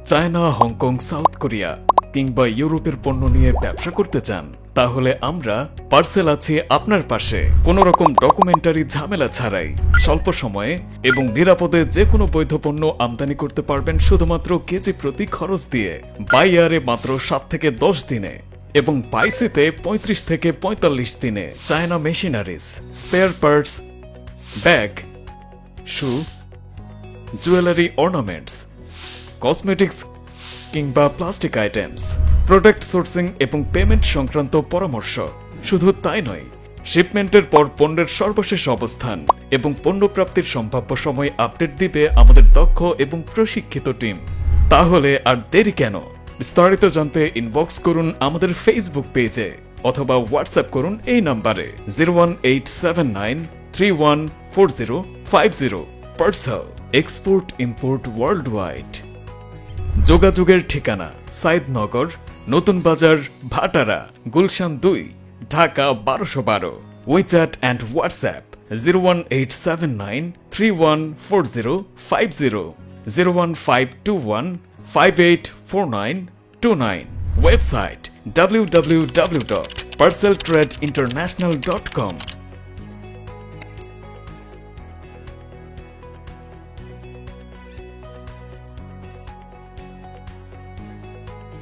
China, Hong Kong, south Korea কিংবা ইউরোপের পণ্য নিয়ে ব্যবসা করতে চান, তাহলে আমরা পার্সেল আছি আপনার পাশে। কোনো রকম ডকুমেন্টারি ঝামেলা ছাড়াই স্বল্প সময়ে এবং নিরাপদে যে কোনো বৈধ পণ্য আমদানি করতে পারবেন শুধুমাত্র কেজি প্রতি খরচ দিয়ে। বাই এয়ারে মাত্র 7 থেকে 10 দিনে এবং বাইসিতে 35 থেকে 45 দিনে। China machineries, spare parts, bag, shoe, jewellery, ornaments, cosmetics কিংবা প্লাস্টিক আইটেমস, প্রোডাক্ট সোর্সিং এবং পেমেন্ট সংক্রান্ত পরামর্শ। শুধু তাই নয়, শিপমেন্টের পর পণ্যের সর্বশেষ অবস্থান এবং পণ্য প্রাপ্তির সম্ভাব্য সময় আপডেট দিবে আমাদের দক্ষ এবং প্রশিক্ষিত টিম। তাহলে আর দেরি কেন? বিস্তারিত জানতে ইনবক্স করুন আমাদের ফেসবুক পেজে অথবা হোয়াটসঅ্যাপ করুন এই নাম্বারে 01879314050। Parcel, export import world wide. যোগাযোগের ঠিকানা সাইদনগর, নতুন বাজার, ভাটারা, Gulshan 2, Dhaka 1212। WeChat and WhatsApp 01879314050, 01521584929। Website www.parceltradeinternational.com।